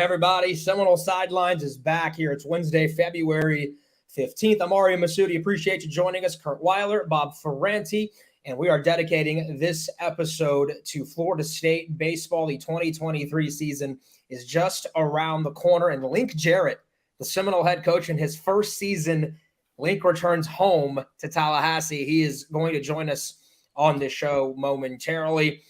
everybody. Seminole Sidelines is back here. It's Wednesday, February 15th. I'm Ariya Massoudi. Appreciate you joining us. Curt Weiler, Bob Ferrante, and we are dedicating this episode to Florida State baseball. The 2023 season is just around the corner, and Jarrett, the Seminole head coach, in his first season, Link returns home to Tallahassee. He is going to join us on this show momentarily.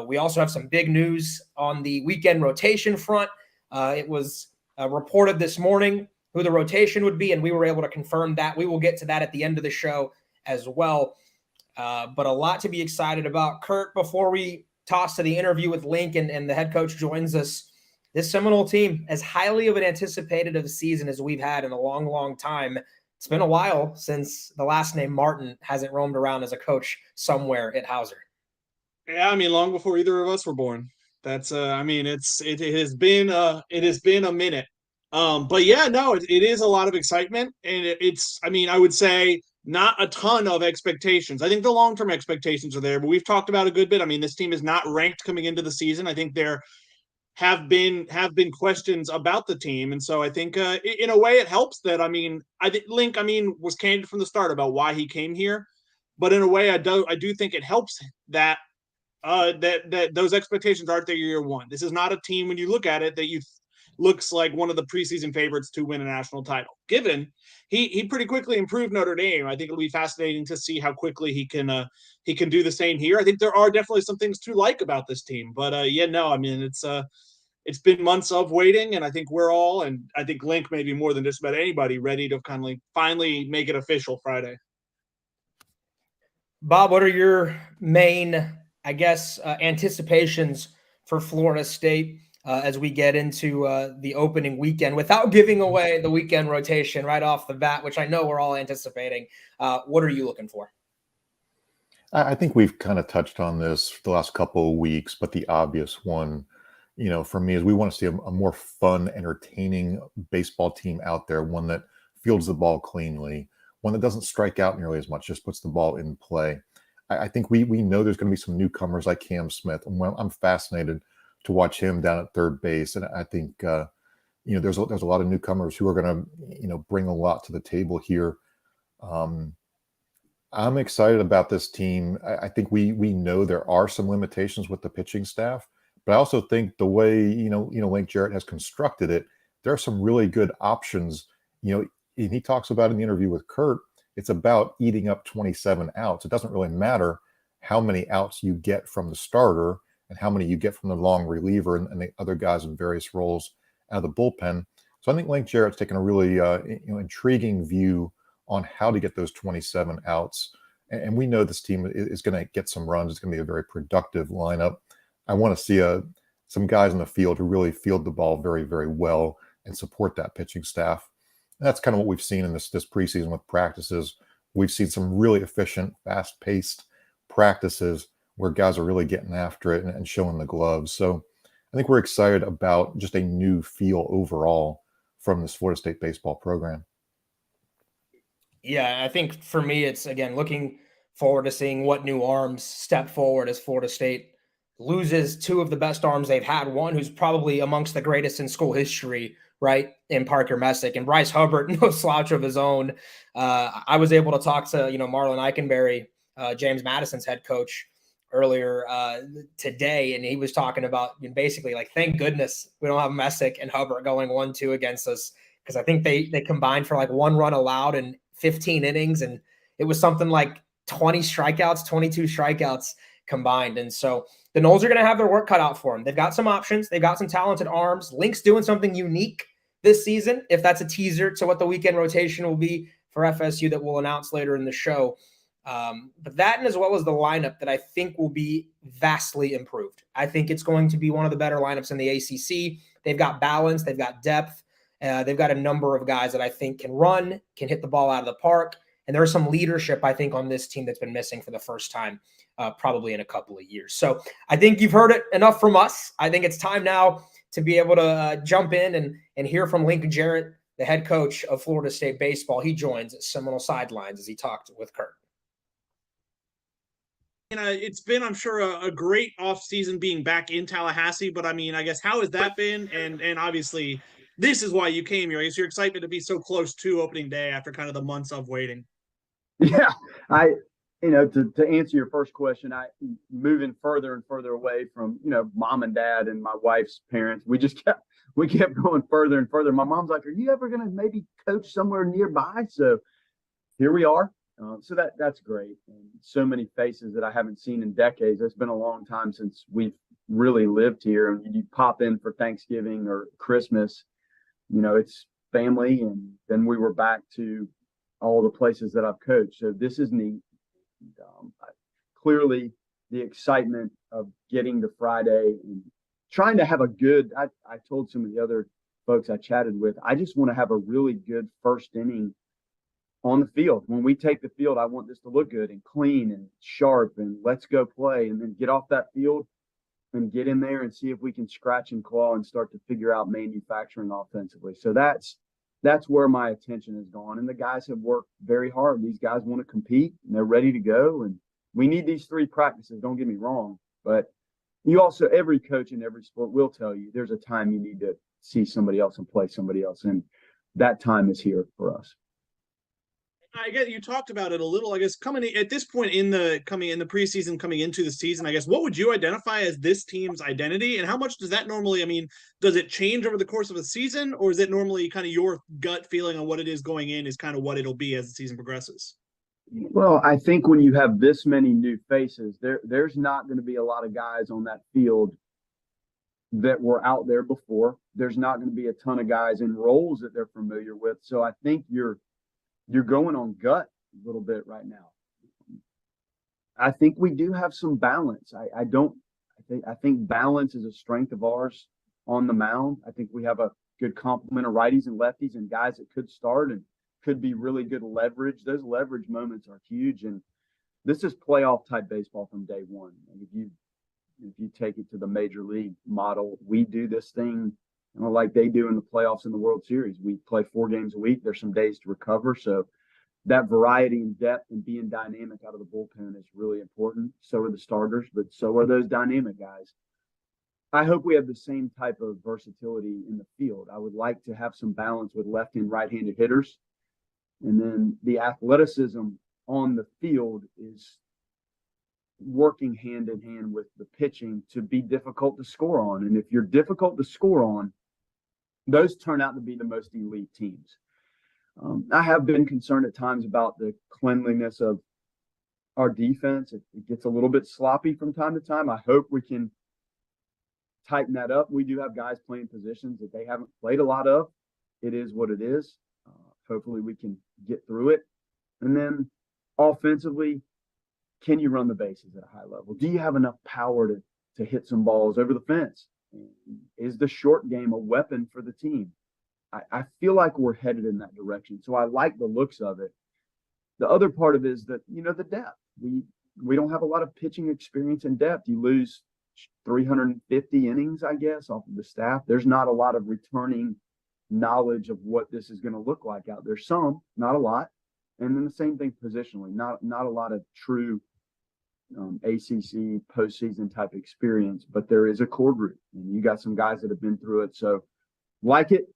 We also have some big news on the weekend rotation front. It was reported this morning who the rotation would be, and we were able to confirm that. We will get to that at the end of the show as well. But a lot to be excited about. Curt, before we toss to the interview with Link and the head coach joins us, this Seminole team, as highly of an anticipated of a season as we've had in a long, long time. It's been a while since the last name Martin hasn't roamed around as a coach somewhere at Hauser. Yeah, I mean, long before either of us were born. That's it has been a minute. But yeah, no, it is a lot of excitement, and I would say not a ton of expectations. I think the long-term expectations are there, but we've talked about a good bit. I mean, this team is not ranked coming into the season. I think there have been questions about the team, and so I think in a way it helps that I think Link was candid from the start about why he came here, but in a way I do think it helps that that those expectations aren't there year one. This is not a team when you look at it that looks like one of the preseason favorites to win a national title. Given he pretty quickly improved Notre Dame, I think it'll be fascinating to see how quickly he can do the same here. I think there are definitely some things to like about this team, but it's been months of waiting, and I think we're all, and I think Link maybe more than just about anybody, ready to kind of finally make it official Friday. Bob, what are your main, anticipations for Florida State as we get into the opening weekend, without giving away the weekend rotation right off the bat, which I know we're all anticipating? What are you looking for? I think we've kind of touched on this the last couple of weeks, but the obvious one, for me, is we want to see a more fun, entertaining baseball team out there, one that fields the ball cleanly, one that doesn't strike out nearly as much, just puts the ball in play. I think we know there's going to be some newcomers like Cam Smith, and I'm fascinated to watch him down at third base. And I think there's a lot of newcomers who are going to bring a lot to the table here. I'm excited about this team. I think we know there are some limitations with the pitching staff, but I also think the way Link Jarrett has constructed it, there are some really good options. And he talks about in the interview with Curt, it's about eating up 27 outs. It doesn't really matter how many outs you get from the starter and how many you get from the long reliever and the other guys in various roles out of the bullpen. So I think Link Jarrett's taken a really intriguing view on how to get those 27 outs. And we know this team is going to get some runs. It's going to be a very productive lineup. I want to see some guys in the field who really field the ball very, very well and support that pitching staff. And that's kind of what we've seen in this preseason with practices. We've seen some really efficient, fast-paced practices where guys are really getting after it and showing the gloves. So I think we're excited about just a new feel overall from this Florida State baseball program. Yeah, I think for me, it's, again, looking forward to seeing what new arms step forward as Florida State loses two of the best arms they've had, one who's probably amongst the greatest in school history, right, in Parker Messick, and Bryce Hubbard, no slouch of his own. I was able to talk to, Marlon Eichenberry, James Madison's head coach, earlier today, and he was talking about basically like, thank goodness we don't have Messick and Hubbard going 1-2 against us, because I think they combined for like 1 run allowed in 15 innings, and it was something like 22 strikeouts combined. And so the Noles are going to have their work cut out for them. They've got some options. They've got some talented arms. Link's doing something unique this season, if that's a teaser to what the weekend rotation will be for FSU that we'll announce later in the show. But that, and as well as the lineup, that I think will be vastly improved. I think it's going to be one of the better lineups in the ACC. They've got balance. They've got depth. They've got a number of guys that I think can run, can hit the ball out of the park. And there's some leadership, I think, on this team that's been missing for the first time, probably in a couple of years. So I think you've heard it enough from us. I think it's time now to be able to jump in and hear from Link Jarrett, the head coach of Florida State baseball. He joins Seminole Sidelines as he talked with Curt. It's been, I'm sure, a great off season being back in Tallahassee. But I mean, I guess how has that been? And obviously, this is why you came here. I guess your excitement to be so close to opening day after kind of the months of waiting. Yeah, I, to answer your first question, I moving further and further away from, mom and dad and my wife's parents. We kept going further and further. My mom's like, "Are you ever going to maybe coach somewhere nearby?" So here we are. So that's great. And so many faces that I haven't seen in decades. It's been a long time since we've really lived here. And you pop in for Thanksgiving or Christmas, it's family, and then we were back to all the places that I've coached. So this is neat. Clearly, the excitement of getting to Friday and trying to have a good. I told some of the other folks I chatted with, I just want to have a really good first inning on the field. When we take the field, I want this to look good and clean and sharp, and let's go play, and then get off that field and get in there and see if we can scratch and claw and start to figure out manufacturing offensively. So that's where my attention has gone. And the guys have worked very hard. These guys want to compete and they're ready to go. And we need these 3 practices. Don't get me wrong, but you also, every coach in every sport will tell you there's a time you need to see somebody else and play somebody else. And that time is here for us. I guess you talked about it a little. I guess coming at this point in the preseason, coming into the season, I guess what would you identify as this team's identity, and how much does that normally? I mean, does it change over the course of a season, or is it normally kind of your gut feeling on what it is going in is kind of what it'll be as the season progresses? Well, I think when you have this many new faces, there's not going to be a lot of guys on that field that were out there before. There's not going to be a ton of guys in roles that they're familiar with. So I think you're going on gut a little bit right now. I think we do have some balance. I think balance is a strength of ours on the mound. I think we have a good complement of righties and lefties and guys that could start and could be really good leverage. Those leverage moments are huge. And this is playoff type baseball from day one. And if you take it to the major league model, we do this thing like they do in the playoffs in the World Series. We play 4 games a week. There's some days to recover. So that variety and depth and being dynamic out of the bullpen is really important. So are the starters, but so are those dynamic guys. I hope we have the same type of versatility in the field. I would like to have some balance with left and right-handed hitters. And then the athleticism on the field is working hand in hand with the pitching to be difficult to score on. And if you're difficult to score on, those turn out to be the most elite teams. I have been concerned at times about the cleanliness of our defense. It gets a little bit sloppy from time to time. I hope we can tighten that up. We do have guys playing positions that they haven't played a lot of. It is what it is. Hopefully we can get through it. And then offensively, can you run the bases at a high level? Do you have enough power to hit some balls over the fence? Is the short game a weapon for the team? I feel like we're headed in that direction. So I like the looks of it. The other part of it is that, the depth. We don't have a lot of pitching experience in depth. You lose 350 innings, I guess, off of the staff. There's not a lot of returning knowledge of what this is going to look like out there. Some, not a lot. And then the same thing positionally, not a lot of true ACC postseason type experience, but there is a core group, and you got some guys that have been through it. So like it,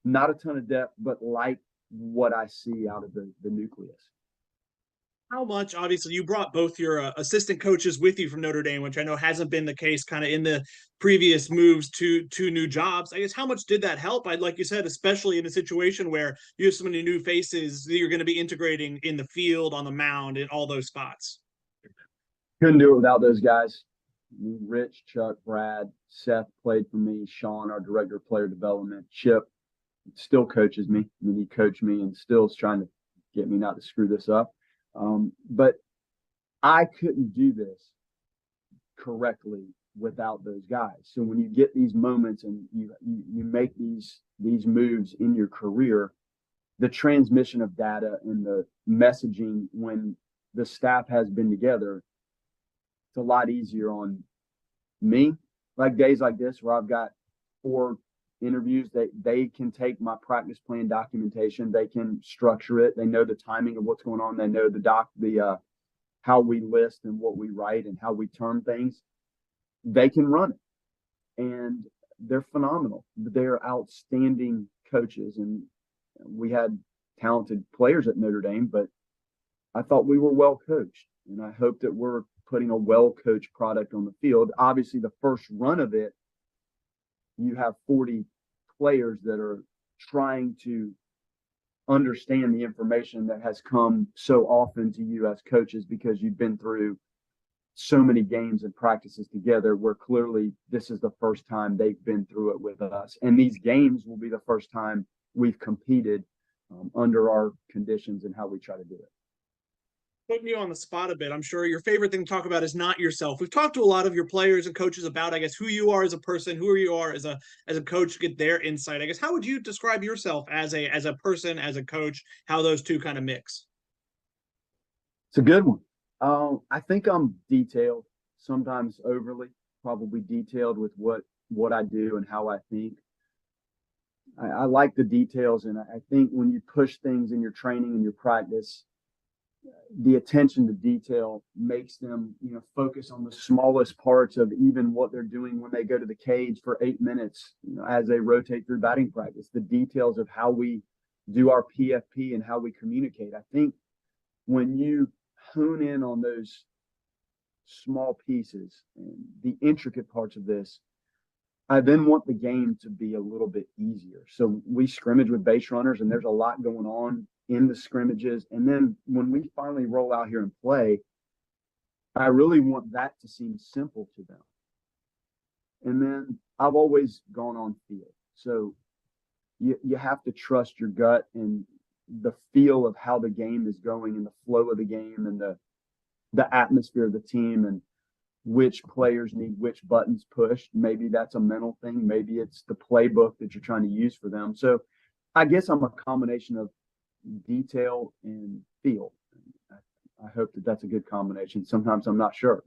not a ton of depth, but like what I see out of the nucleus. How much, obviously, you brought both your assistant coaches with you from Notre Dame, which I know hasn't been the case kind of in the previous moves to new jobs. I guess how much did that help? Like you said, especially in a situation where you have so many new faces that you're going to be integrating in the field, on the mound, in all those spots. Couldn't do it without those guys. Rich, Chuck, Brad, Seth played for me. Sean, our director of player development. Chip still coaches me. I mean, he coached me and still is trying to get me not to screw this up. But I couldn't do this correctly without those guys. So when you get these moments and you make these moves in your career, the transmission of data and the messaging when the staff has been together, it's a lot easier on me. Like days like this where I've got 4 interviews, they can take my practice plan documentation, they can structure it, they know the timing of what's going on, they know the how we list and what we write and how we term things, they can run it. And they're phenomenal. They're outstanding coaches. And we had talented players at Notre Dame, but I thought we were well coached. And I hope that we're putting a well coached product on the field. Obviously, the first run of it, you have 40 players that are trying to understand the information that has come so often to you as coaches because you've been through so many games and practices together where clearly this is the first time they've been through it with us. And these games will be the first time we've competed under our conditions and how we try to do it. Putting you on the spot a bit, I'm sure your favorite thing to talk about is not yourself. We've talked to a lot of your players and coaches about, I guess, who you are as a person, who you are as a coach, get their insight. I guess, how would you describe yourself as a person, as a coach, how those two kind of mix? It's a good one. I think I'm detailed, sometimes overly, probably detailed with what I do and how I think. I like the details, and I think when you push things in your training and your practice, the attention to detail makes them, focus on the smallest parts of even what they're doing when they go to the cage for 8 minutes, as they rotate through batting practice, the details of how we do our PFP and how we communicate. I think when you hone in on those small pieces and the intricate parts of this, I then want the game to be a little bit easier. So we scrimmage with base runners, and there's a lot going on in the scrimmages. And then when we finally roll out here and play, I really want that to seem simple to them. And then I've always gone on field. So you have to trust your gut and the feel of how the game is going and the flow of the game and the atmosphere of the team and which players need which buttons pushed. Maybe that's a mental thing. Maybe it's the playbook that you're trying to use for them. So I guess I'm a combination of detail and feel. I hope that that's a good combination. Sometimes I'm not sure.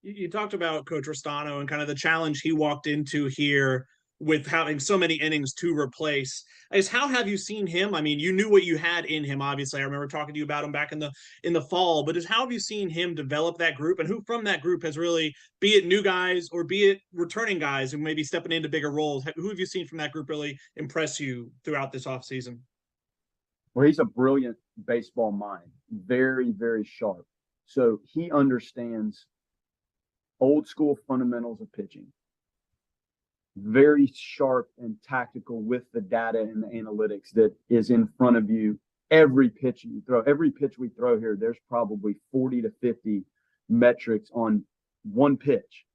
You talked about Coach Restano and kind of the challenge he walked into here with having so many innings to replace. How have you seen him? I mean, you knew what you had in him, obviously. I remember talking to you about him back in the fall, but how have you seen him develop that group, and who from that group has really, be it new guys or be it returning guys who may be stepping into bigger roles, who have you seen from that group really impress you throughout this offseason? Well, he's a brilliant baseball mind, very, very sharp. So he understands old school fundamentals of pitching, very sharp and tactical with the data and the analytics that is in front of you. Every pitch you throw, every pitch we throw here, there's probably 40 to 50 metrics on one pitch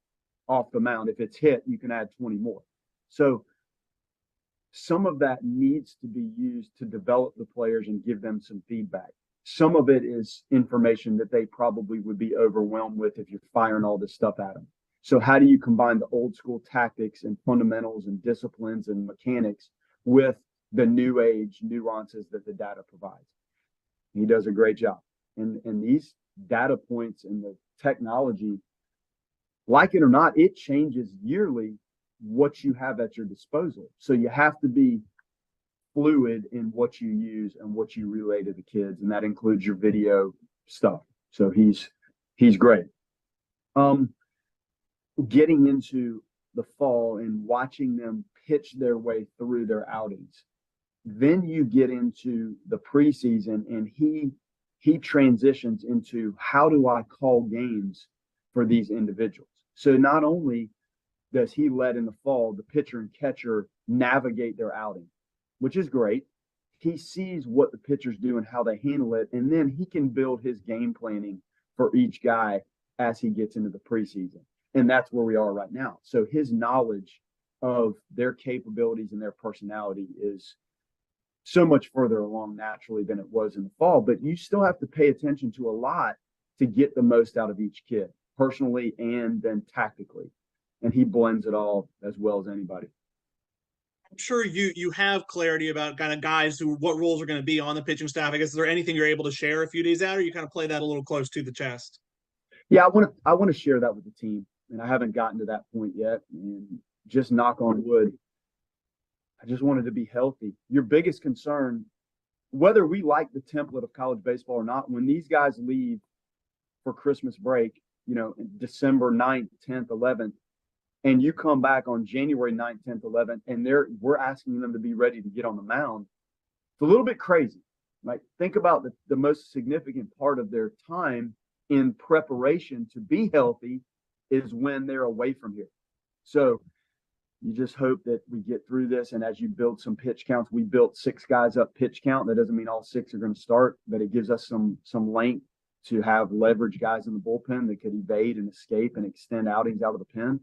off the mound. If it's hit, you can add 20 more. So some of that needs to be used to develop the players and give them some feedback. Some of it is information that they probably would be overwhelmed with if you're firing all this stuff at them. So how do you combine the old school tactics and fundamentals and disciplines and mechanics with the new age nuances that the data provides? He does a great job. And these data points and the technology, like it or not, it changes yearly what you have at your disposal. So you have to be fluid in what you use and what you relay to the kids. And that includes your video stuff. So he's great. Getting into the fall and watching them pitch their way through their outings. Then you get into the preseason and he transitions into how do I call games for these individuals? So not only does he let in the fall the pitcher and catcher navigate their outing, which is great. He sees what the pitchers do and how they handle it, and then he can build his game planning for each guy as he gets into the preseason. And that's where we are right now. So his knowledge of their capabilities and their personality is so much further along naturally than it was in the fall. But you still have to pay attention to a lot to get the most out of each kid, personally and then tactically. And he blends it all as well as anybody. I'm sure you have clarity about kind of guys what roles are going to be on the pitching staff. I guess, is there anything you're able to share a few days out, or you kind of play that a little close to the chest? Yeah, I want to share that with the team, and I haven't gotten to that point yet. And just knock on wood, I just wanted to be healthy. Your biggest concern whether we like the template of college baseball or not, when these guys leave for Christmas break, December 9th, 10th, 11th, and you come back on January 9th, 10th, 11th, and we're asking them to be ready to get on the mound, it's a little bit crazy. Like, think about the most significant part of their time in preparation to be healthy is when they're away from here. So you just hope that we get through this. And as you build some pitch counts, we built 6 guys up pitch count. That doesn't mean all 6 are going to start, but it gives us some length to have leverage guys in the bullpen that could evade and escape and extend outings out of the pen.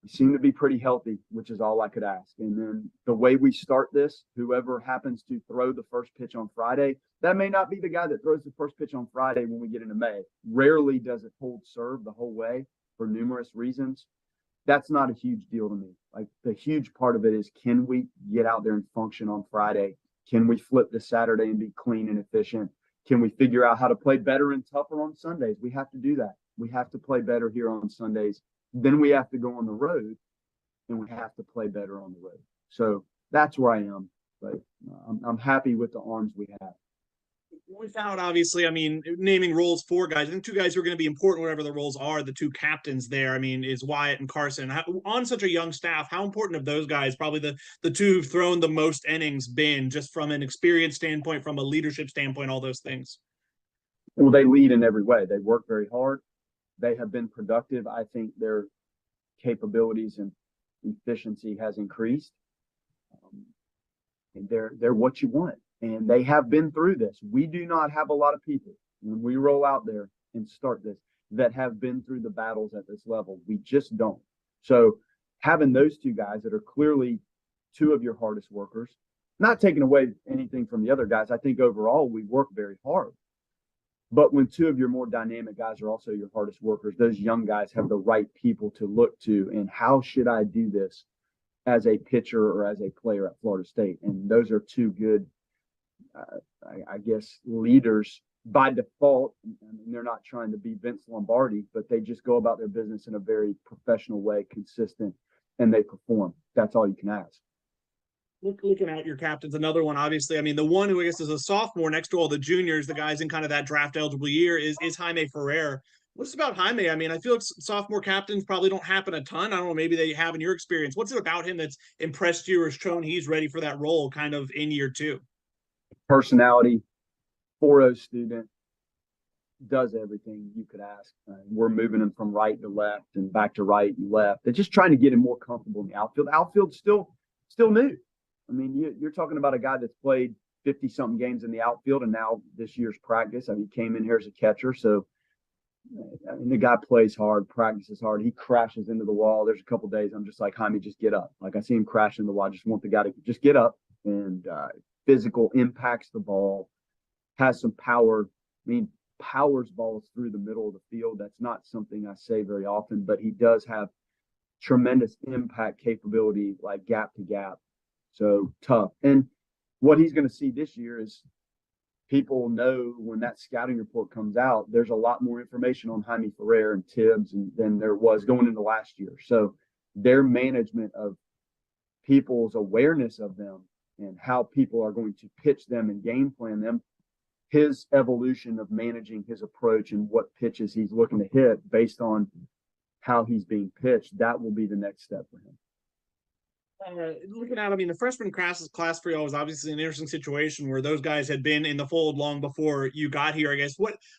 We seem to be pretty healthy, which is all I could ask. And then the way we start this, whoever happens to throw the first pitch on Friday, that may not be the guy that throws the first pitch on Friday when we get into May. Rarely does it hold serve the whole way for numerous reasons. That's not a huge deal to me. Like, the huge part of it is, can we get out there and function on Friday? Can we flip to Saturday and be clean and efficient? Can we figure out how to play better and tougher on Sundays? We have to do that. We have to play better here on Sundays. Then we have to go on the road, and we have to play better on the road. So that's where I am. But I'm happy with the arms we have. Without, obviously, I mean, naming roles for guys, I think 2 guys who are going to be important, whatever the roles are, the 2 captains there, I mean, is Wyatt and Carson. On such a young staff, how important have those guys, probably the 2 who've thrown the most innings, been, just from an experience standpoint, from a leadership standpoint, all those things? Well, they lead in every way. They work very hard. They have been productive. I think their capabilities and efficiency has increased. And they're what you want. And they have been through this. We do not have a lot of people when we roll out there and start this that have been through the battles at this level. We just don't. So having those 2 guys that are clearly 2 of your hardest workers, not taking away anything from the other guys. I think overall we work very hard. But when 2 of your more dynamic guys are also your hardest workers, those young guys have the right people to look to. And how should I do this as a pitcher or as a player at Florida State? And those are 2 good, I guess, leaders by default. I mean, they're not trying to be Vince Lombardi, but they just go about their business in a very professional way, consistent, and they perform. That's all you can ask. Looking at your captains, another one, obviously, I mean, the one who I guess is a sophomore next to all the juniors, the guys in kind of that draft eligible year, is Jaime Ferrer. What's about Jaime? I mean, I feel like sophomore captains probably don't happen a ton. I don't know, maybe they have in your experience. What's it about him that's impressed you or shown he's ready for that role kind of in year 2? Personality, 4.0 student, does everything you could ask. We're moving him from right to left and back to right and left. They're just trying to get him more comfortable in the outfield. Outfield's still new. I mean, you're talking about a guy that's played 50-something games in the outfield, and now this year's practice, I mean, he came in here as a catcher. So, I mean, the guy plays hard, practices hard. He crashes into the wall. There's a couple days I'm just like, Jaime, just get up. Like, I see him crash into the wall. I just want the guy to just get up, and physical, impacts the ball, has some power. I mean, powers balls through the middle of the field. That's not something I say very often, but he does have tremendous impact capability, like gap to gap. So tough. And what he's going to see this year is, people know when that scouting report comes out, there's a lot more information on Jaime Ferrer and Tibbs than there was going into last year. So their management of people's awareness of them and how people are going to pitch them and game plan them, his evolution of managing his approach and what pitches he's looking to hit based on how he's being pitched, that will be the next step for him. Looking at, I mean, the freshman class for y'all was obviously an interesting situation where those guys had been in the fold long before you got here, I guess.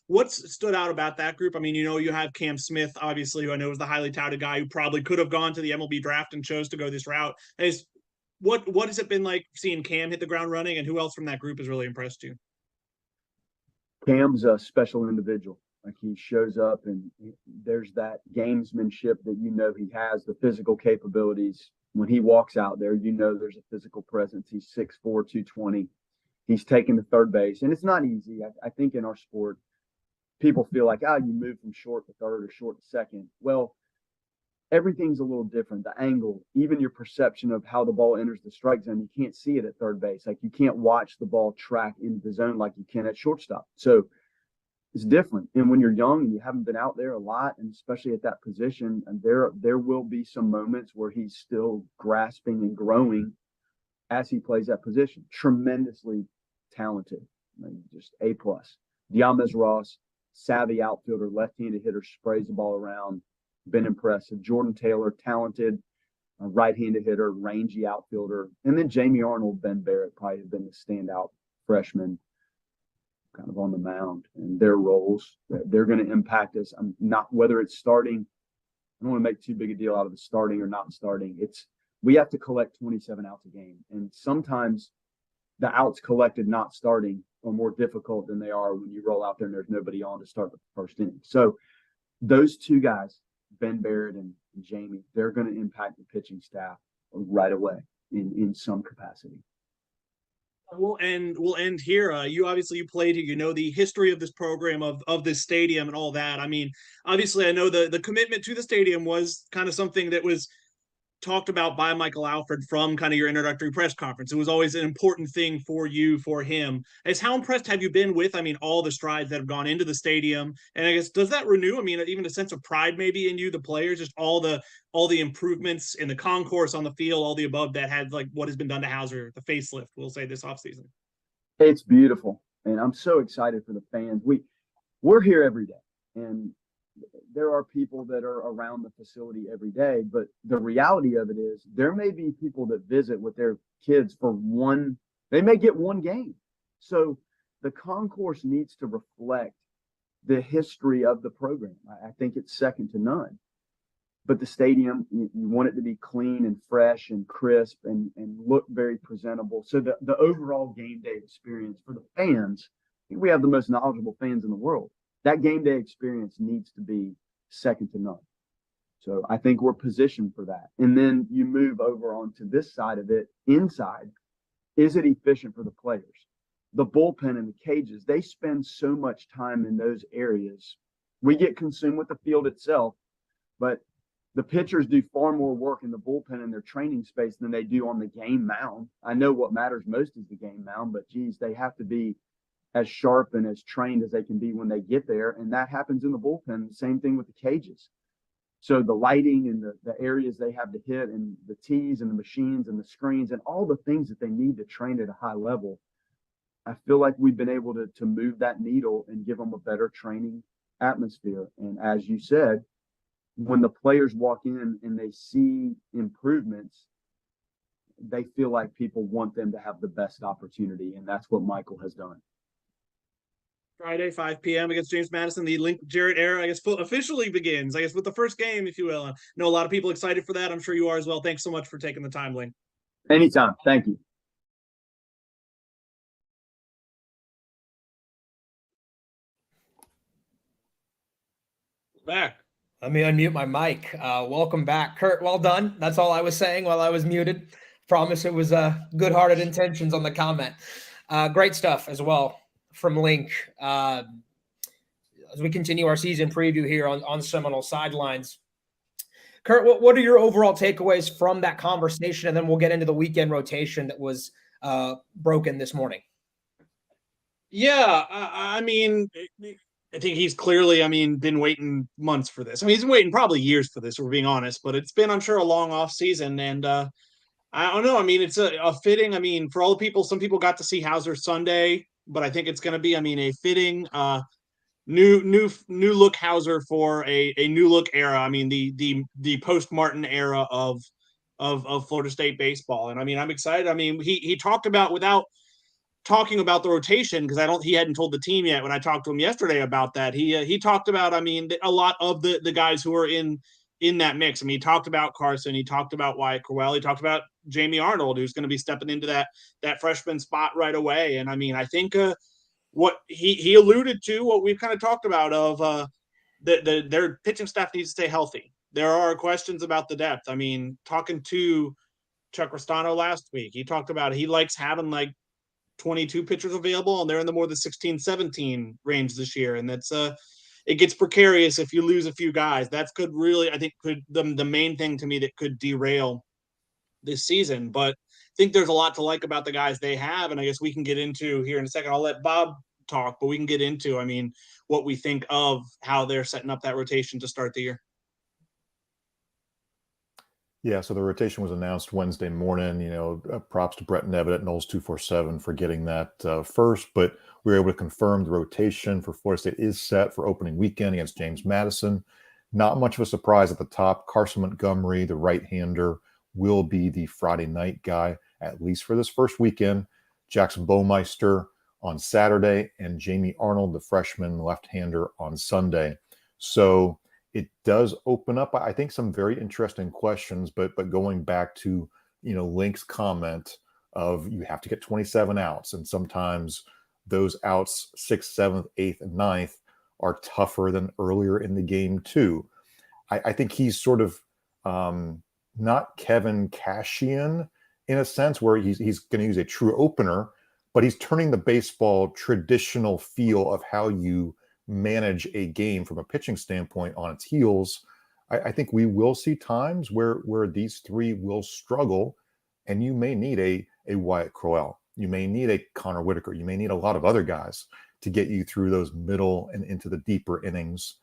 What's stood out about that group? I mean, you have Cam Smith, obviously, who I know is the highly touted guy who probably could have gone to the MLB draft and chose to go this route. What has it been like seeing Cam hit the ground running, and who else from that group has really impressed you? Cam's a special individual. Like, he shows up and there's that gamesmanship that he has, the physical capabilities. When he walks out there, there's a physical presence. He's 6'4", 220. He's taken to third base. And it's not easy. I think in our sport, people feel like, you move from short to third or short to second. Well, everything's a little different. The angle, even your perception of how the ball enters the strike zone, you can't see it at third base. Like, you can't watch the ball track into the zone like you can at shortstop. So it's different. And when you're young and you haven't been out there a lot, and especially at that position, and there will be some moments where he's still grasping and growing as he plays that position. Tremendously talented, like just A+. Diamez Ross, savvy outfielder, left-handed hitter, sprays the ball around, been impressive. Jordan Taylor, talented, right-handed hitter, rangy outfielder. And then Jamie Arnold, Ben Barrett probably have been the standout freshman kind of on the mound, and their roles, they're going to impact us. I'm not, whether it's starting, I don't want to make too big a deal out of the starting or not starting. We have to collect 27 outs a game. And sometimes the outs collected not starting are more difficult than they are when you roll out there and there's nobody on to start the first inning. So those two guys, Ben Barrett and Jamie, they're going to impact the pitching staff right away in some capacity. We'll end here. You played here. You know the history of this program, of this stadium and all that. I mean, obviously, I know the commitment to the stadium was kind of something that was talked about by Michael Alfred from kind of your introductory press conference. It was always an important thing for you, for him. How impressed have you been with, all the strides that have gone into the stadium? And I guess, does that renew, even a sense of pride maybe in you, the players, just all the improvements in the concourse, on the field, all the above that had, like, what has been done to Hauser, the facelift, we'll say, this offseason? It's beautiful. And I'm so excited for the fans. We're here every day. And there are people that are around the facility every day, but the reality of it is there may be people that visit with their kids they may get one game. So the concourse needs to reflect the history of the program. I think it's second to none. But the stadium, you want it to be clean and fresh and crisp and look very presentable. So the overall game day experience for the fans, I think we have the most knowledgeable fans in the world. That game day experience needs to be second to none. So I think we're positioned for that. And then you move over onto this side of it, inside. Is it efficient for the players? The bullpen and the cages, they spend so much time in those areas. We get consumed with the field itself, but the pitchers do far more work in the bullpen and their training space than they do on the game mound. I know what matters most is the game mound, but geez, they have to be as sharp and as trained as they can be when they get there. And that happens in the bullpen. The same thing with the cages. So the lighting and the areas they have to hit and the tees and the machines and the screens and all the things that they need to train at a high level, I feel like we've been able to move that needle and give them a better training atmosphere. And as you said, when the players walk in and they see improvements, they feel like people want them to have the best opportunity. And that's what Michael has done. Friday, 5 p.m. against James Madison. The Link Jarrett era, I guess, officially begins, I guess, with the first game, if you will. I know a lot of people excited for that. I'm sure you are as well. Thanks so much for taking the time, Link. Anytime. Thank you. Back. Let me unmute my mic. Welcome back, Curt. Well done. That's all I was saying while I was muted. Promise it was good-hearted intentions on the comment. Great stuff as well from Link. As we continue our season preview here on Seminole Sidelines. Curt, what are your overall takeaways from that conversation? And then we'll get into the weekend rotation that was broken this morning. Yeah, I think he's clearly, been waiting months for this. He's been waiting probably years for this, if we're being honest, but it's been, I'm sure, a long off season. And I don't know. It's a fitting, for all the people, some people got to see Hauser Sunday, but I think it's going to be, a fitting new look Hauser for a new look era. The post Martin era of Florida State baseball. And I'm excited. He talked about, without talking about the rotation, because he hadn't told the team yet when I talked to him yesterday about that. He talked about, a lot of the guys who are in that mix. He talked about Carson, he talked about Wyatt Corwell, he talked about Jamie Arnold, who's going to be stepping into that freshman spot right away. And I think what he alluded to, what we've kind of talked about, of their pitching staff needs to stay healthy. There are questions about the depth. Talking to Chuck Restano last week, he talked about he likes having like 22 pitchers available, and they're in the more than 16, 17 range this year. And that's it gets precarious if you lose a few guys. That's could really, I think, could the main thing to me that could derail this season. But I think there's a lot to like about the guys they have, and I guess we can get into here in a second. I'll let Bob talk, but we can get into, what we think of how they're setting up that rotation to start the year. Yeah, so the rotation was announced Wednesday morning. Props to Brett Nevitt at Noles 247 for getting that first, but we were able to confirm the rotation for Florida State is set for opening weekend against James Madison. Not much of a surprise at the top. Carson Montgomery, the right-hander, will be the Friday night guy, at least for this first weekend. Jackson Baumeister on Saturday, and Jamie Arnold, the freshman left-hander, on Sunday. So it does open up, I think, some very interesting questions, but going back to, Link's comment of you have to get 27 outs, and sometimes those outs, 6th, 7th, 8th, and 9th, are tougher than earlier in the game too. I think he's sort of not Kevin Cashian in a sense where he's going to use a true opener, but he's turning the baseball traditional feel of how you manage a game from a pitching standpoint on its heels. I think we will see times where these three will struggle, and you may need a Wyatt Crowell. You may need a Connor Whitaker. You may need a lot of other guys to get you through those middle and into the deeper innings.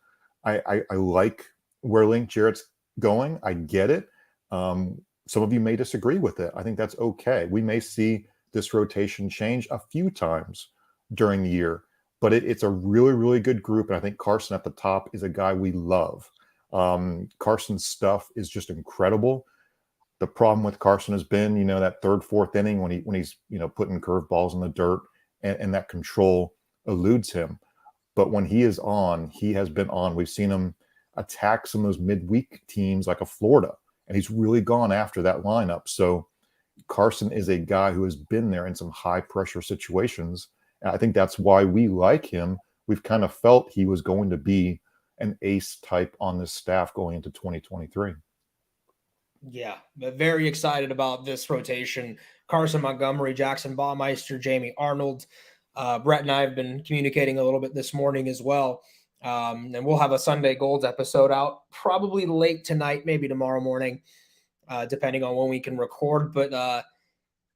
I like where Link Jarrett's going. I get it. Some of you may disagree with it. I think that's okay. We may see this rotation change a few times during the year, but it's a really, really good group. And I think Carson at the top is a guy we love. Carson's stuff is just incredible. The problem with Carson has been, that third, fourth inning when he's putting curveballs in the dirt and that control eludes him. But when he is on, he has been on. We've seen him attack some of those midweek teams like a Florida, and he's really gone after that lineup. So Carson is a guy who has been there in some high pressure situations. And I think that's why we like him. We've kind of felt he was going to be an ace type on this staff going into 2023. Yeah, but very excited about this rotation. Carson Montgomery, Jackson Baumeister, Jamie Arnold. Brett and I have been communicating a little bit this morning as well. And we'll have a Sunday Golds episode out probably late tonight, maybe tomorrow morning, depending on when we can record. But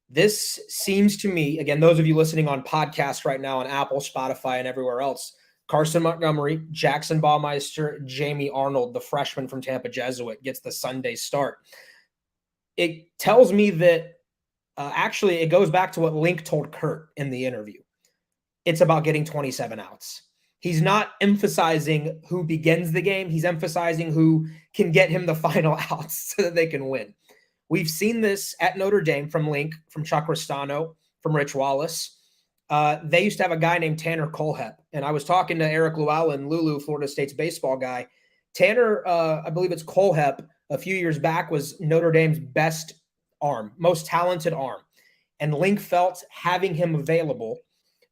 this seems to me, again, those of you listening on podcasts right now on Apple, Spotify, and everywhere else, Carson Montgomery, Jackson Baumeister, Jamie Arnold, the freshman from Tampa Jesuit, gets the Sunday start. It tells me that actually it goes back to what Link told Curt in the interview. It's about getting 27 outs. He's not emphasizing who begins the game. He's emphasizing who can get him the final outs so that they can win. We've seen this at Notre Dame from Link, from Chuck Ristano, from Rich Wallace. They used to have a guy named Tanner Colehep, and I was talking to Eric Llewellyn, Lulu, Florida State's baseball guy. Tanner, I believe it's Colehep, a few years back was Notre Dame's best arm, most talented arm. And Link felt having him available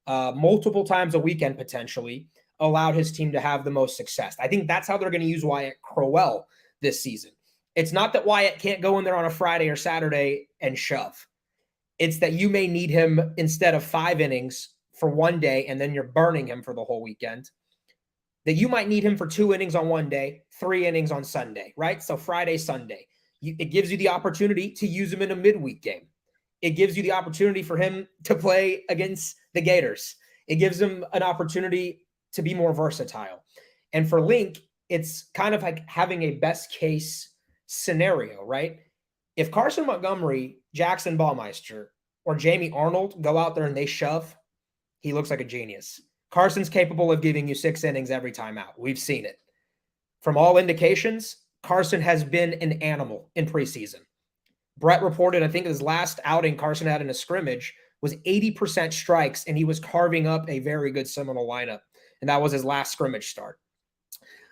multiple times a weekend potentially allowed his team to have the most success. I think that's how they're going to use Wyatt Crowell this season. It's not that Wyatt can't go in there on a Friday or Saturday and shove. It's that you may need him instead of 5 innings for one day, and then you're burning him for the whole weekend. That you might need him for 2 innings on one day, 3 innings on Sunday, right? So Friday, Sunday. It gives you the opportunity to use him in a midweek game. It gives you the opportunity for him to play against the Gators. It gives him an opportunity to be more versatile. And for Link, it's kind of like having a best case scenario, right? If Carson Montgomery, Jackson Baumeister, or Jamie Arnold go out there and they shove, he looks like a genius. Carson's capable of giving you 6 innings every time out. We've seen it. From all indications, Carson has been an animal in preseason. Brett reported, I think his last outing Carson had in a scrimmage was 80% strikes, and he was carving up a very good Seminole lineup. And that was his last scrimmage start.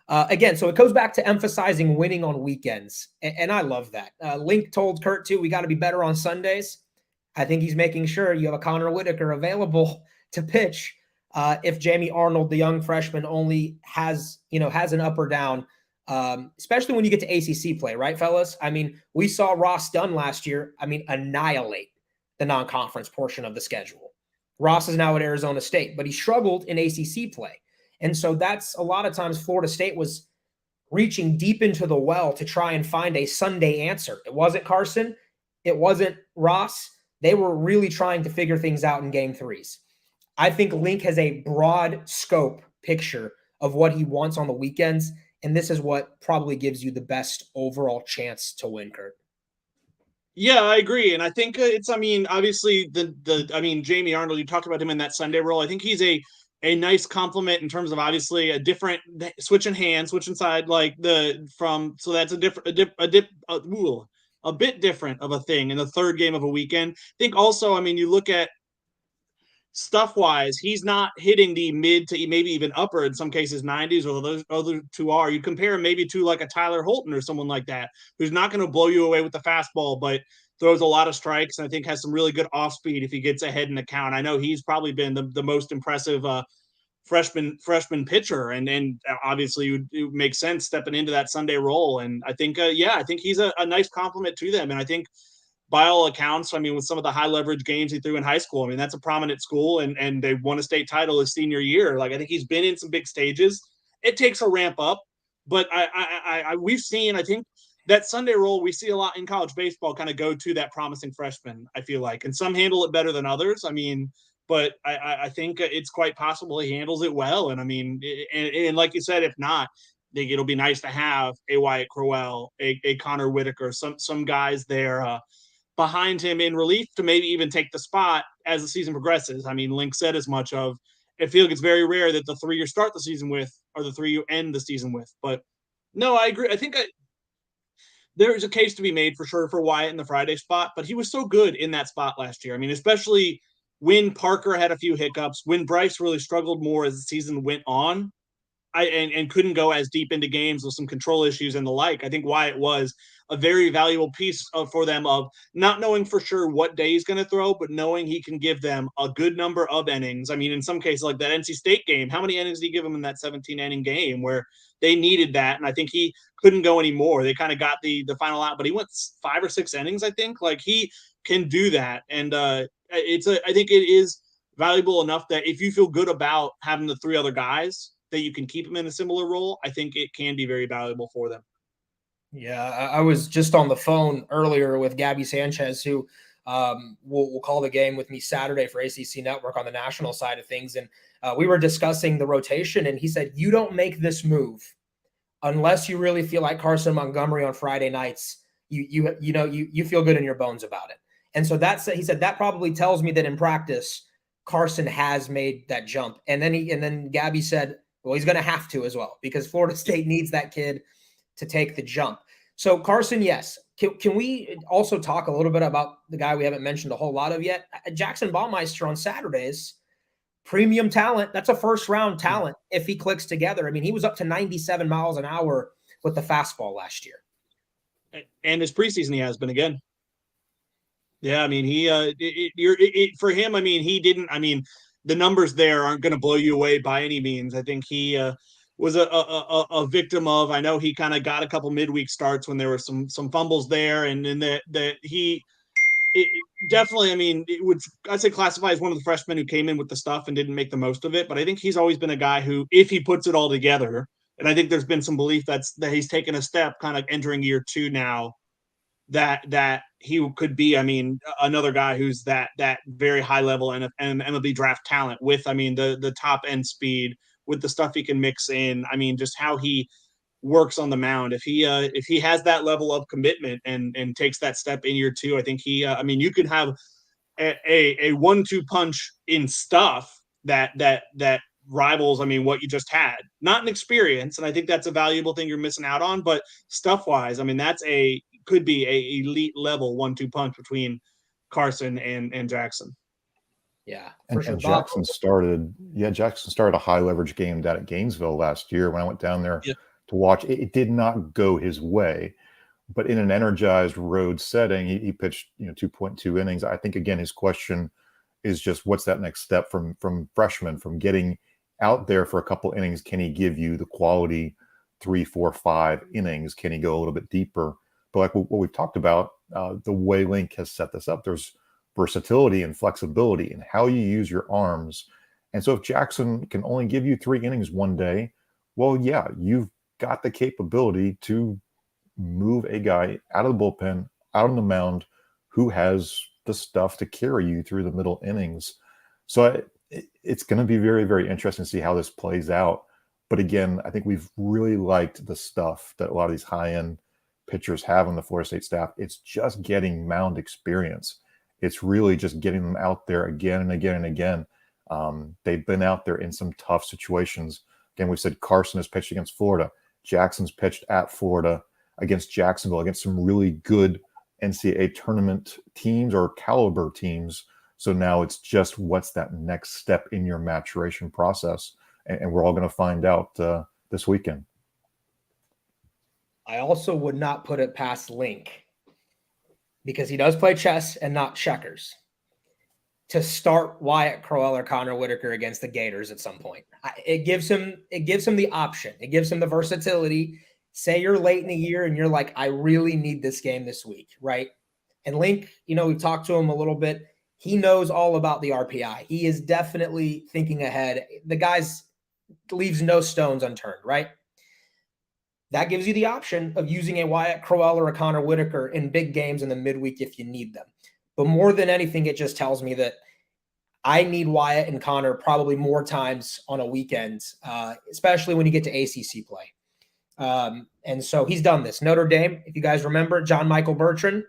Again, so it goes back to emphasizing winning on weekends. And I love that. Link told Curt, too, we got to be better on Sundays. I think he's making sure you have a Connor Whitaker available to pitch if Jamie Arnold, the young freshman, only has an up or down, especially when you get to ACC play, right, fellas? I mean, we saw Ross Dunn last year, annihilate the non-conference portion of the schedule. Ross is now at Arizona State, but he struggled in ACC play. And so that's a lot of times Florida State was reaching deep into the well to try and find a Sunday answer. It wasn't Carson. It wasn't Ross. They were really trying to figure things out in game 3s. I think Link has a broad scope picture of what he wants on the weekends, and this is what probably gives you the best overall chance to win, Curt. Yeah, I agree, and I think it's. I mean, obviously Jamie Arnold. You talked about him in that Sunday role. I think he's a nice compliment in terms of obviously a different switching hands, switching side, like the from. So that's a different, a bit different of a thing in the third game of a weekend. I think also, I mean, you look at stuff wise, he's not hitting the mid to maybe even upper in some cases 90s, or those other two are. You compare him maybe to like a Tyler Holton or someone like that, who's not going to blow you away with the fastball, but throws a lot of strikes and I think has some really good off speed if he gets ahead in the count. I know he's probably been the most impressive freshman pitcher, and obviously it makes sense stepping into that Sunday role. And I think I think he's a nice compliment to them. And I think by all accounts, I mean, with some of the high leverage games he threw in high school, I mean, that's a prominent school, and they won a state title his senior year. Like, I think he's been in some big stages. It takes a ramp up, but we've seen, I think that Sunday role we see a lot in college baseball kind of go to that promising freshman, I feel like, and some handle it better than others. I mean, but I think it's quite possible he handles it well. And I mean, and like you said, if not, I think it'll be nice to have a Wyatt Crowell, a Connor Whitaker, some guys there behind him in relief to maybe even take the spot as the season progresses. I mean, Link said as much of, I feel like it's very rare that the three you start the season with are the three you end the season with. But no, I agree. I think there's a case to be made for sure for Wyatt in the Friday spot, but he was so good in that spot last year. I mean, especially when Parker had a few hiccups, when Bryce really struggled more as the season went on, and couldn't go as deep into games with some control issues and the like. I think Wyatt was a very valuable piece for them of not knowing for sure what day he's going to throw, but knowing he can give them a good number of innings. I mean, in some cases, like that NC State game, how many innings did he give them in that 17-inning game where they needed that? And I think he couldn't go anymore. They kind of got the final out, but he went 5 or 6 innings, I think. Like, he can do that. And I think it is valuable enough that if you feel good about having the three other guys, that you can keep them in a similar role, I think it can be very valuable for them. Yeah, I was just on the phone earlier with Gabby Sanchez, who will call the game with me Saturday for ACC Network on the national side of things. And we were discussing the rotation, and he said, you don't make this move unless you really feel like Carson Montgomery on Friday nights. You feel good in your bones about it. And so he said that probably tells me that in practice, Carson has made that jump. And then Gabby said, well, he's going to have to as well, because Florida State needs that kid to take the jump. So Carson, yes. Can we also talk a little bit about the guy we haven't mentioned a whole lot of yet? Jackson Baumeister on Saturdays, premium talent. That's a first-round talent if he clicks together. I mean, he was up to 97 miles an hour with the fastball last year. And his preseason he has been again. Yeah, I mean, for him, I mean, he didn't – I mean, the numbers there aren't going to blow you away by any means. I think he was a victim of. I know he kind of got a couple midweek starts when there were some fumbles there, and then that he definitely. I mean, I'd say classify as one of the freshmen who came in with the stuff and didn't make the most of it. But I think he's always been a guy who, if he puts it all together, and I think there's been some belief that he's taken a step, kind of entering year 2 now, that he could be, I mean, another guy who's that very high level and MLB draft talent with, I mean, the top end speed, with the stuff he can mix in. I mean, just how he works on the mound. If he has that level of commitment and takes that step in year 2, I think I mean, you could have a 1-2 punch in stuff that rivals, I mean, what you just had. Not an experience, and I think that's a valuable thing you're missing out on, but stuff wise, I mean, could be a elite level 1-2 punch between Carson and Jackson. Yeah, for sure. And Jackson started a high leverage game down at Gainesville last year. When I went down there to watch, it did not go his way, but in an energized road setting, he pitched 2.2 innings. I think again his question is just what's that next step from freshman, from getting out there for a couple innings. Can he give you the quality 3, 4, 5 innings? Can he go a little bit deeper? But like what we've talked about, the way Link has set this up, there's versatility and flexibility in how you use your arms. And so if Jackson can only give you 3 innings one day, well, yeah, you've got the capability to move a guy out of the bullpen, out on the mound, who has the stuff to carry you through the middle innings. So it's going to be very, very interesting to see how this plays out. But again, I think we've really liked the stuff that a lot of these high-end pitchers have on the Florida State staff. It's just getting mound experience. It's really just getting them out there again and again and again. They've been out there in some tough situations. Again, we said Carson has pitched against Florida. Jackson's pitched at Florida against Jacksonville, against some really good NCAA tournament teams or caliber teams. So now it's just what's that next step in your maturation process. And we're all going to find out this weekend. I also would not put it past Link, because he does play chess and not checkers, to start Wyatt Crowell or Connor Whitaker against the Gators at some point. It gives him the option. It gives him the versatility. Say you're late in the year and you're like, I really need this game this week, right? And Link, we've talked to him a little bit. He knows all about the RPI. He is definitely thinking ahead. The guy's leaves no stones unturned, right? That gives you the option of using a Wyatt Crowell or a Connor Whitaker in big games in the midweek if you need them. But more than anything, it just tells me that I need Wyatt and Connor probably more times on a weekend, especially when you get to ACC play. And so he's done this. Notre Dame, if you guys remember, John Michael Bertrand,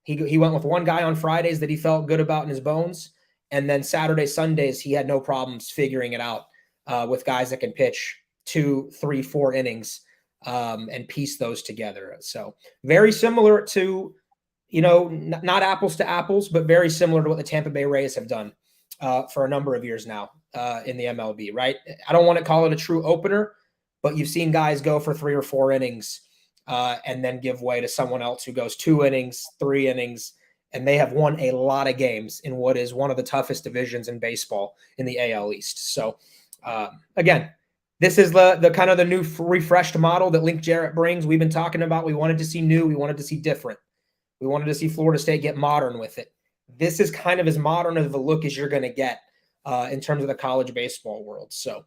he went with one guy on Fridays that he felt good about in his bones. And then Saturday, Sundays, he had no problems figuring it out with guys that can pitch 2, 3, 4 innings and piece those together. So very similar to, not apples to apples, but very similar to what the Tampa Bay Rays have done for a number of years now in the MLB, right? I don't want to call it a true opener, but you've seen guys go for 3 or 4 innings and then give way to someone else who goes 2 innings, 3 innings, and they have won a lot of games in what is one of the toughest divisions in baseball in the AL East. So again, this is the kind of the new refreshed model that Link Jarrett brings. We've been talking about, we wanted to see new, we wanted to see different. We wanted to see Florida State get modern with it. This is kind of as modern of a look as you're going to get in terms of the college baseball world. So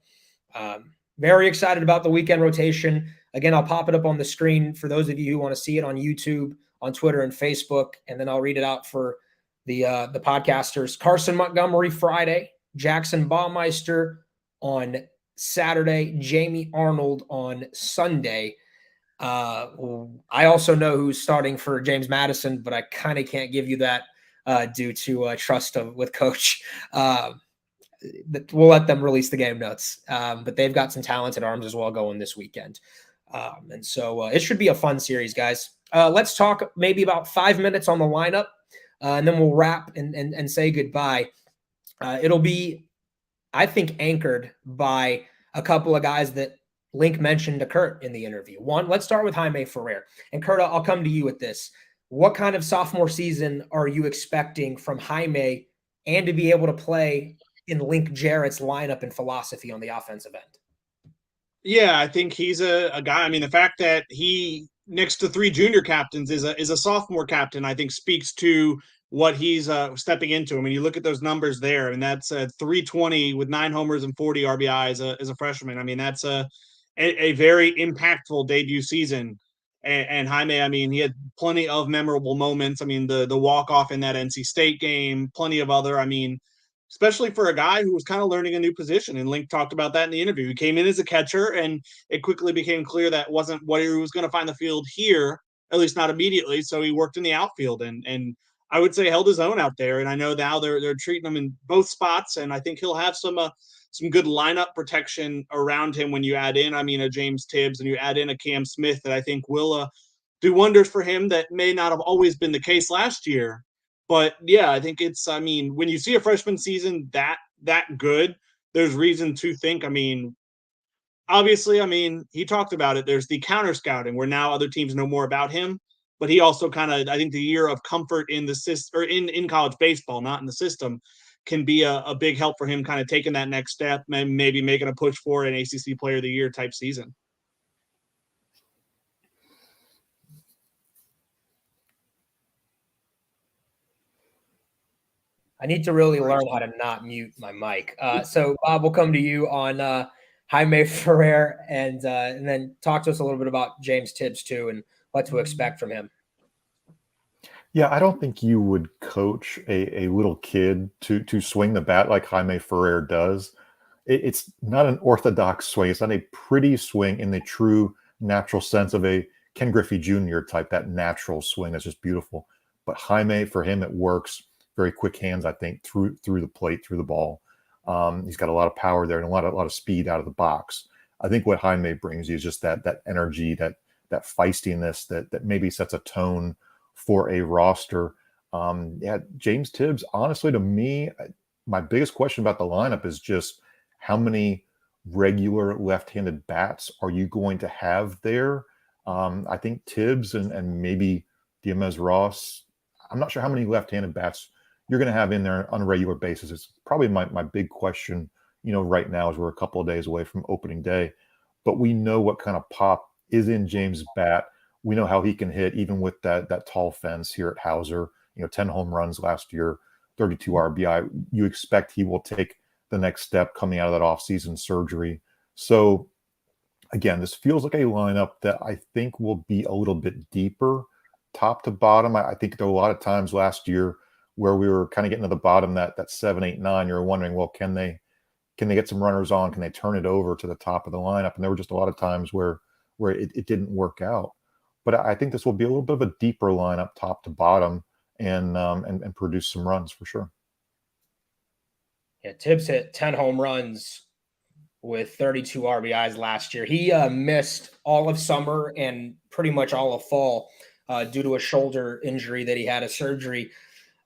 very excited about the weekend rotation. Again, I'll pop it up on the screen for those of you who want to see it on YouTube, on Twitter, and Facebook, and then I'll read it out for the podcasters. Carson Montgomery Friday, Jackson Baumeister on Saturday, Jamie Arnold on Sunday. I also know who's starting for James Madison, but I kind of can't give you that due to trust with Coach. We'll let them release the game notes, but they've got some talented arms as well going this weekend. And so it should be a fun series, guys. Let's talk maybe about 5 minutes on the lineup, and then we'll wrap and say goodbye. It'll be, I think, anchored by a couple of guys that Link mentioned to Curt in the interview. One, let's start with Jaime Ferrer. And Curt, I'll come to you with this. What kind of sophomore season are you expecting from Jaime, and to be able to play in Link Jarrett's lineup and philosophy on the offensive end? Yeah, I think he's a guy. I mean, the fact that he, next to 3 junior captains, is a sophomore captain, I think speaks to what he's stepping into. I mean, you look at those numbers there, and that's 320 with 9 homers and 40 RBI as a freshman. I mean, that's a very impactful debut season. And Jaime, I mean, he had plenty of memorable moments. I mean, the walk-off in that NC State game, plenty of other, I mean, especially for a guy who was kind of learning a new position. And Link talked about that in the interview. He came in as a catcher, and it quickly became clear that wasn't what he was going to find the field here, at least not immediately. So he worked in the outfield and I would say held his own out there. And I know now they're treating him in both spots, and I think he'll have some good lineup protection around him when you add in, I mean, a James Tibbs and you add in a Cam Smith that I think will do wonders for him. That may not have always been the case last year. But yeah, I think it's, I mean, when you see a freshman season that good, there's reason to think, I mean, obviously, I mean, he talked about it. There's the counter scouting where now other teams know more about him. But he also kind of, I think the year of comfort in the system, or in college baseball, not in the system, can be a big help for him kind of taking that next step and maybe making a push for an ACC Player of the Year type season. I need to really learn how to not mute my mic. So Bob, we'll come to you on Jaime Ferrer and then talk to us a little bit about James Tibbs too and what to expect from him. Yeah, I don't think you would coach a little kid to swing the bat like Jaime Ferrer does. It's not an orthodox swing. It's not a pretty swing in the true natural sense of a Ken Griffey Jr. type, that natural swing that's just beautiful. But Jaime, for him, it works. Very quick hands, I think, through the plate, through the ball. He's got a lot of power there and a lot of speed out of the box. I think what Jaime brings you is just that energy, that feistiness that maybe sets a tone for a roster. James Tibbs, honestly, to me, my biggest question about the lineup is just how many regular left-handed bats are you going to have there? I think Tibbs and maybe Diemez Ross. I'm not sure how many left-handed bats you're going to have in there on a regular basis. It's probably my big question, right now, as we're a couple of days away from opening day. But we know what kind of pop is in James' bat. We know how he can hit, even with that tall fence here at Hauser. 10 home runs last year, 32 RBI. You expect he will take the next step coming out of that offseason surgery. So, again, this feels like a lineup that I think will be a little bit deeper, top to bottom. I think there were a lot of times last year where we were kind of getting to the bottom, that 7, 8, 9. You're wondering, well, can they get some runners on? Can they turn it over to the top of the lineup? And there were just a lot of times where it didn't work out. But I think this will be a little bit of a deeper lineup, top to bottom, and produce some runs for sure. Yeah, Tibbs hit 10 home runs with 32 RBIs last year. He missed all of summer and pretty much all of fall due to a shoulder injury that he had, a surgery.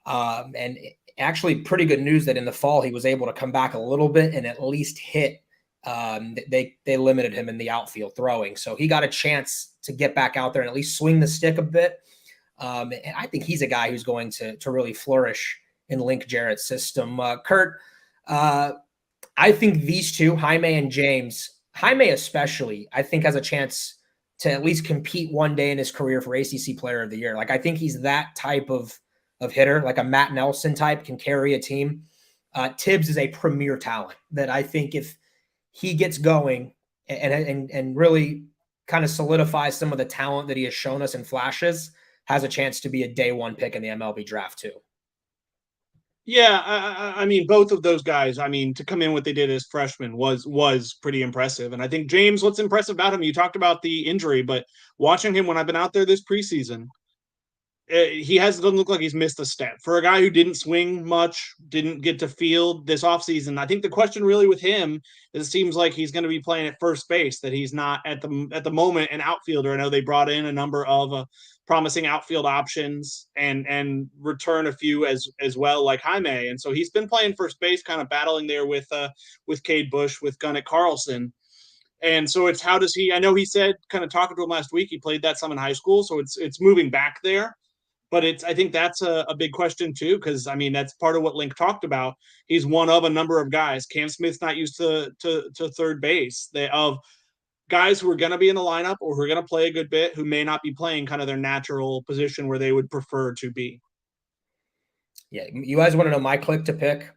And actually pretty good news that in the fall he was able to come back a little bit and at least hit. They limited him in the outfield throwing. So he got a chance to get back out there and at least swing the stick a bit. And I think he's a guy who's going to really flourish in Link Jarrett's system. Curt, I think these two, Jaime and James, Jaime especially, I think has a chance to at least compete one day in his career for ACC Player of the Year. Like, I think he's that type of hitter, like a Matt Nelson type, can carry a team. Tibbs is a premier talent that I think if he gets going and really kind of solidifies some of the talent that he has shown us in flashes, has a chance to be a day one pick in the MLB draft too. Yeah, I mean, both of those guys, to come in what they did as freshmen was pretty impressive. And I think James, what's impressive about him, you talked about the injury, but watching him when I've been out there this preseason, he doesn't look like he's missed a step. For a guy who didn't swing much, didn't get to field this offseason, I think the question really with him is it seems like he's going to be playing at first base, that he's not at the moment an outfielder. I know they brought in a number of promising outfield options and return a few as well, like Jaime. And so he's been playing first base, kind of battling there with Cade Bush, with Gunnar Carlson. And so it's how does he, I know he said, kind of talking to him last week, he played that some in high school. So it's moving back there. But I think that's a big question too, because that's part of what Link talked about. He's one of a number of guys. Cam Smith's not used to third base. Of guys who are going to be in the lineup or who are going to play a good bit, who may not be playing kind of their natural position where they would prefer to be. Yeah, you guys want to know my click to pick?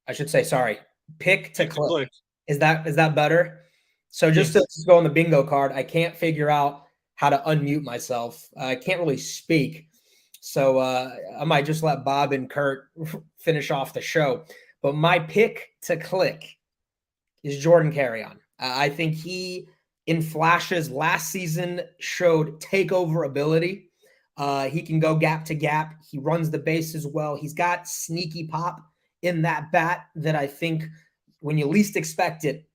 I should say, sorry, pick to click. Is that better? So just to go on the bingo card, I can't figure out how to unmute myself. I can't really speak. So I might just let Bob and Curt finish off the show. But my pick to click is Jordan Carrion. I think he, in flashes last season, showed takeover ability. He can go gap to gap. He runs the bases well. He's got sneaky pop in that bat that I think when you least expect it,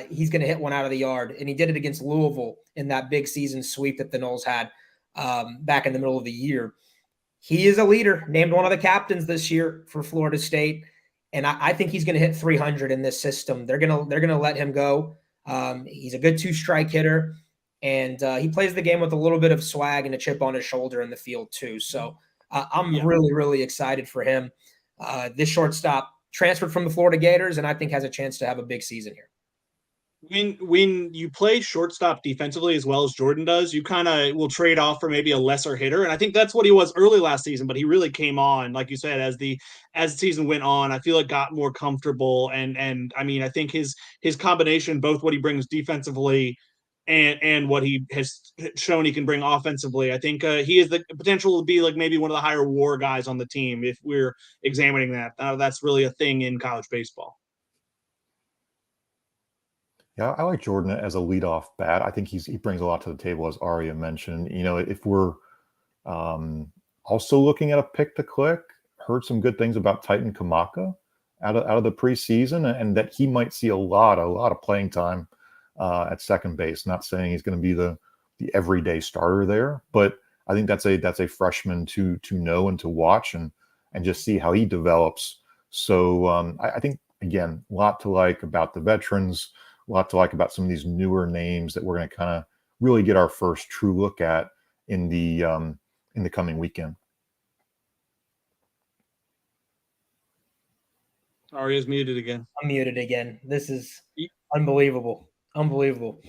he's going to hit one out of the yard. And he did it against Louisville in that big season sweep that the Noles had back in the middle of the year. He is a leader, named one of the captains this year for Florida State. And I think he's going to hit 300 in this system. They're going to let him go. He's a good 2-strike hitter, and he plays the game with a little bit of swag and a chip on his shoulder in the field too. So I'm really, really excited for him. This shortstop transferred from the Florida Gators, and I think has a chance to have a big season here. When you play shortstop defensively as well as Jordan does, you kind of will trade off for maybe a lesser hitter. And I think that's what he was early last season, but he really came on, like you said, as the season went on, I feel like got more comfortable. And I think his combination, both what he brings defensively and what he has shown he can bring offensively, I think he has the potential to be like maybe one of the higher WAR guys on the team if we're examining that. That's really a thing in college baseball. Yeah, I like Jordan as a leadoff bat. I think he brings a lot to the table, as Arya mentioned. If we're also looking at a pick to click, heard some good things about Titan Kamaka out of the preseason, and that he might see a lot of playing time at second base. Not saying he's going to be the everyday starter there, but I think that's a freshman to know and to watch and just see how he develops. So I think, again, a lot to like about the veterans, a lot to like about some of these newer names that we're going to kind of really get our first true look at in the coming weekend. Aria's muted again. I'm muted again. This is unbelievable. Unbelievable.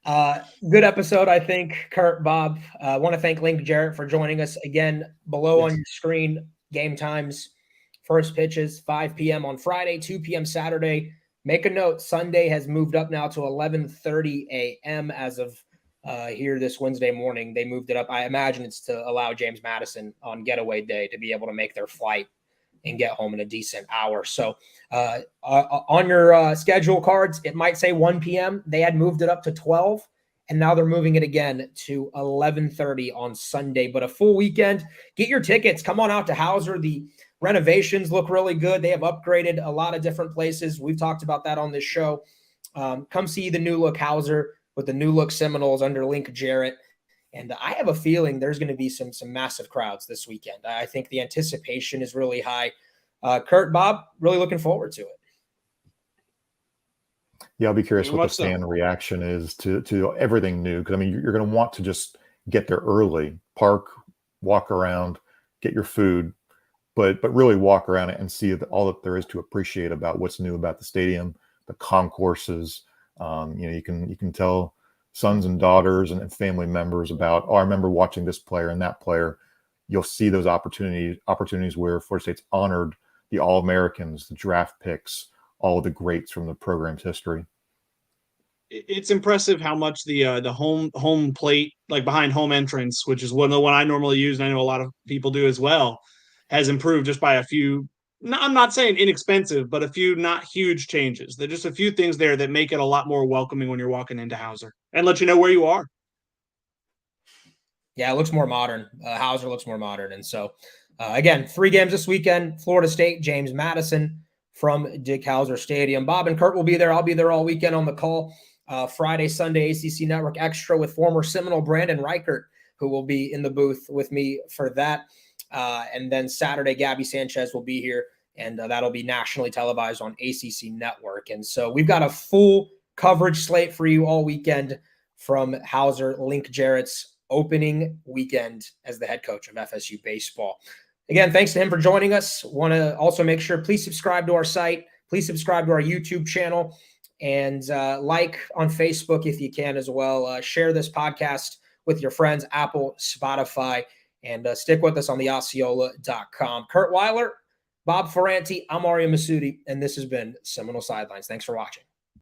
Good episode, I think, Curt, Bob. I want to thank Link Jarrett for joining us again. Below on your screen, game times, first pitches, 5 p.m. on Friday, 2 p.m. Saturday. Make a note, Sunday has moved up now to 11:30 a.m. as of here this Wednesday morning. They moved it up. I imagine it's to allow James Madison on getaway day to be able to make their flight and get home in a decent hour. So on your schedule cards, it might say 1 p.m. They had moved it up to 12, and now they're moving it again to 11:30 on Sunday. But a full weekend. Get your tickets. Come on out to Hauser. The renovations look really good. They have upgraded a lot of different places. We've talked about that on this show. Come see the new look Hauser with the new look Seminoles under Link Jarrett. And I have a feeling there's going to be some massive crowds this weekend. I think the anticipation is really high. Curt, Bob, really looking forward to it. Yeah, I'll be curious what the fan reaction is to everything new. Because, I mean, you're going to want to just get there early, park, walk around, get your food, but really walk around and see all that there is to appreciate about what's new about the stadium, the concourses. You can tell sons and daughters and family members about, I remember watching this player and that player. You'll see those opportunities where Florida State's honored the All-Americans, the draft picks, all of the greats from the program's history. It's impressive how much the home plate, like behind home entrance, which is the one I normally use, and I know a lot of people do as well, has improved just by a few. I'm not saying inexpensive, but a few not huge changes. There's just a few things there that make it a lot more welcoming when you're walking into Hauser and let you know where you are. Yeah, it looks more modern. Hauser looks more modern. And so, again, 3 games this weekend. Florida State, James Madison from Dick Hauser Stadium. Bob and Curt will be there. I'll be there all weekend on the call. Friday, Sunday, ACC Network Extra with former Seminole Brandon Reichert, who will be in the booth with me for that. And then Saturday, Gabby Sanchez will be here, and that'll be nationally televised on ACC Network. And so we've got a full coverage slate for you all weekend from Hauser, Link Jarrett's opening weekend as the head coach of FSU Baseball. Again, thanks to him for joining us. Want to also make sure, please subscribe to our site. Please subscribe to our YouTube channel and like on Facebook if you can as well. Share this podcast with your friends, Apple, Spotify, and stick with us on the Osceola.com. Curt Weiler, Bob Ferrante, I'm Ariya Massoudi, and this has been Seminole Sidelines. Thanks for watching.